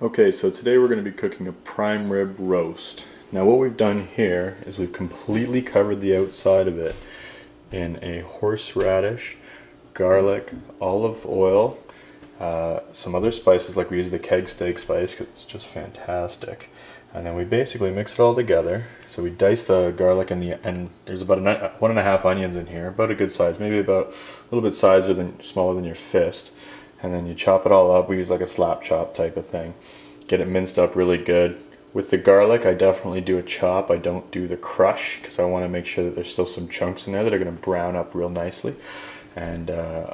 Okay, so today we're going to be cooking a prime rib roast. Now what we've done here is we've completely covered the outside of it in a horseradish, garlic, olive oil, some other spices, like we use the keg steak spice because it's just fantastic. And then we basically mix it all together. So we dice the garlic and there's about 1.5 onions in here, about a good size, maybe about a little bit smaller than your fist. And then you chop it all up. We use like a slap chop type of thing. Get it minced up really good. With the garlic, I definitely do a chop. I don't do the crush because I want to make sure that there's still some chunks in there that are going to brown up real nicely. And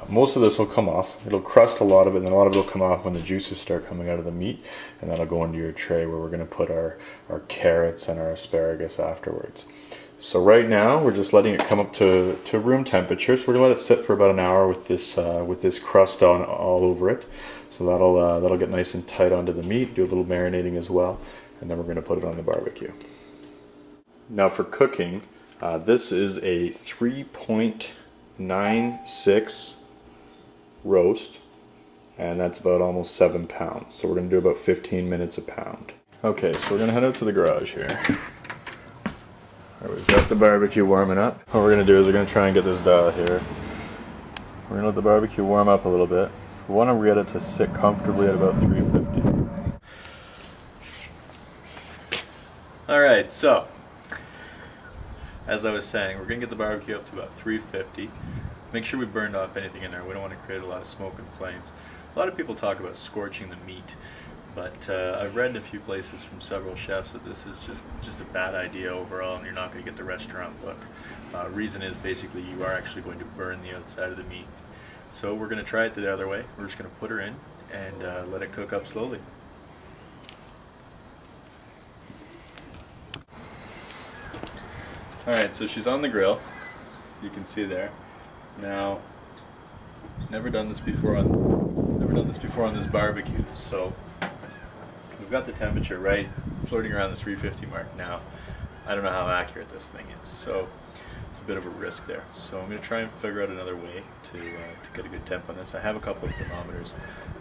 most of this will come off. It'll crust a lot of it, and then a lot of it will come off when the juices start coming out of the meat. And that'll go into your tray where we're going to put our carrots and our asparagus afterwards. So right now we're just letting it come up to room temperature. So we're gonna let it sit for about an hour with this crust on all over it. So that'll get nice and tight onto the meat. Do a little marinating as well, and then we're gonna put it on the barbecue. Now for cooking, this is a 3.96 roast, and that's about almost 7 pounds. So we're gonna do about 15 minutes a pound. Okay, so we're gonna head out to the garage here. Alright, we've got the barbecue warming up. What we're going to do is we're going to try and get this dial here. We're going to let the barbecue warm up a little bit. We want to get it to sit comfortably at about 350. Alright, so as I was saying, we're going to get the barbecue up to about 350. Make sure we burned off anything in there. We don't want to create a lot of smoke and flames. A lot of people talk about scorching the meat, but I've read in a few places from several chefs that this is just a bad idea overall, and you're not going to get the restaurant look. Reason is basically you are actually going to burn the outside of the meat. So we're going to try it the other way. We're just going to put her in and let it cook up slowly. Alright, so she's on the grill. You can see there. Now, never done this before on this barbecue, so we've got the temperature right, floating around the 350 mark now. I don't know how accurate this thing is, so it's a bit of a risk there. So I'm going to try and figure out another way to get a good temp on this. I have a couple of thermometers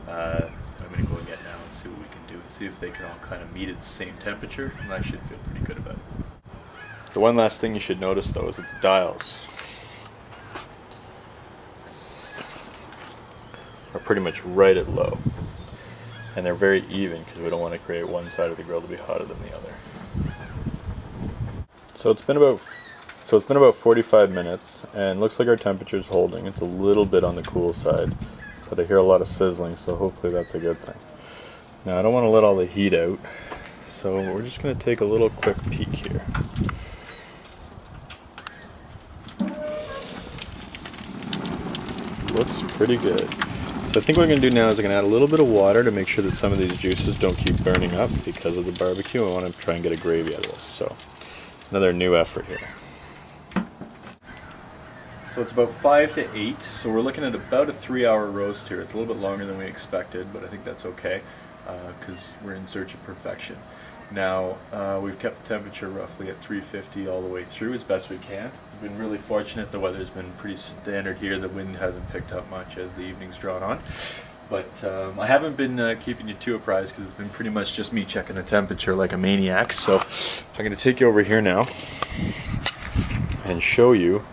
I'm going to go and get now and see what we can do and see if they can all kind of meet at the same temperature, and I should feel pretty good about it. The one last thing you should notice though is that the dials are pretty much right at low. And they're very even because we don't want to create one side of the grill to be hotter than the other. So it's been about 45 minutes, and looks like our temperature's holding. It's a little bit on the cool side, but I hear a lot of sizzling, so hopefully that's a good thing. Now I don't want to let all the heat out, so we're just going to take a little quick peek here. Looks pretty good. So I think what I'm going to do now is I'm going to add a little bit of water to make sure that some of these juices don't keep burning up because of the barbecue. I want to try and get a gravy out of this. So another new effort here. So it's about 5 to 8, so we're looking at about a 3-hour roast here. It's a little bit longer than we expected, but I think that's okay because we're in search of perfection. Now, we've kept the temperature roughly at 350 all the way through as best we can. We've been really fortunate. The weather's been pretty standard here. The wind hasn't picked up much as the evening's drawn on. But I haven't been keeping you too apprised because it's been pretty much just me checking the temperature like a maniac. So I'm going to take you over here now and show you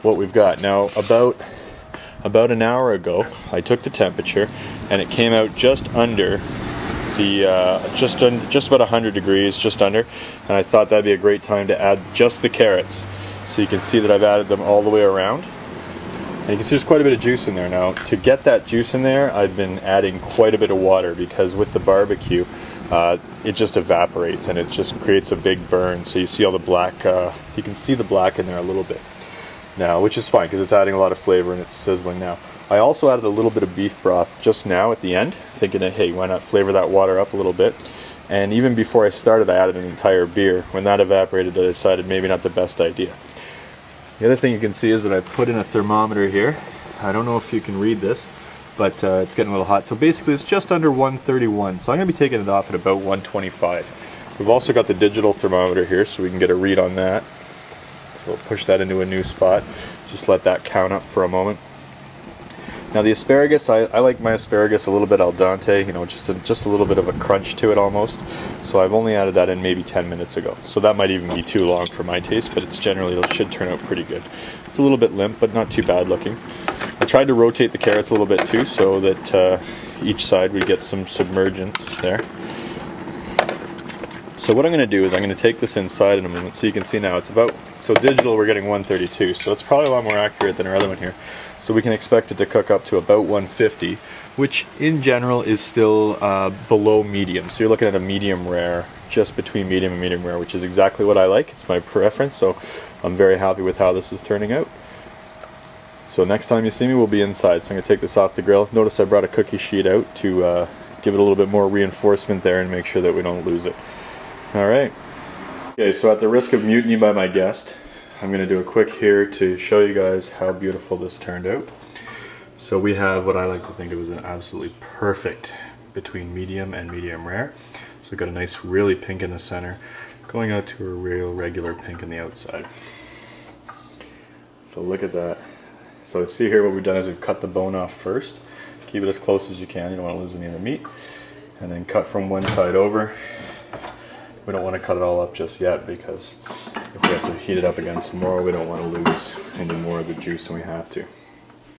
what we've got. Now, about an hour ago, I took the temperature and it came out just under just about 100 degrees, just under, and I thought that'd be a great time to add just the carrots. So you can see that I've added them all the way around, and you can see there's quite a bit of juice in there. Now, to get that juice in there, I've been adding quite a bit of water because with the barbecue, it just evaporates and it just creates a big burn. So you see all the black, you can see the black in there a little bit now, which is fine because it's adding a lot of flavor and it's sizzling now. I also added a little bit of beef broth just now at the end, thinking that, hey, why not flavor that water up a little bit? And even before I started, I added an entire beer. When that evaporated, I decided maybe not the best idea. The other thing you can see is that I put in a thermometer here. I don't know if you can read this, but it's getting a little hot. So basically it's just under 131, so I'm going to be taking it off at about 125. We've also got the digital thermometer here, so we can get a read on that. So we'll push that into a new spot. Just let that count up for a moment. Now the asparagus, I like my asparagus a little bit al dente, you know, just a little bit of a crunch to it almost. So I've only added that in maybe 10 minutes ago. So that might even be too long for my taste, but it's generally, it should turn out pretty good. It's a little bit limp, but not too bad looking. I tried to rotate the carrots a little bit too, so that each side would get some submergence there. So what I'm going to do is I'm going to take this inside in a moment, so you can see now it's about, so digital we're getting 132, so it's probably a lot more accurate than our other one here. So we can expect it to cook up to about 150, which in general is still below medium. So you're looking at a medium rare, just between medium and medium rare, which is exactly what I like. It's my preference, so I'm very happy with how this is turning out. So next time you see me, we'll be inside. So I'm going to take this off the grill. Notice I brought a cookie sheet out to give it a little bit more reinforcement there and make sure that we don't lose it. Alright. Okay, so at the risk of mutiny by my guest, I'm going to do a quick here to show you guys how beautiful this turned out. So we have what I like to think of as an absolutely perfect between medium and medium rare. So we've got a nice really pink in the center, going out to a real regular pink on the outside. So look at that. So see here what we've done is we've cut the bone off first. Keep it as close as you can, you don't want to lose any of the meat. And then cut from one side over. We don't want to cut it all up just yet because if we have to heat it up again some more, we don't want to lose any more of the juice than we have to.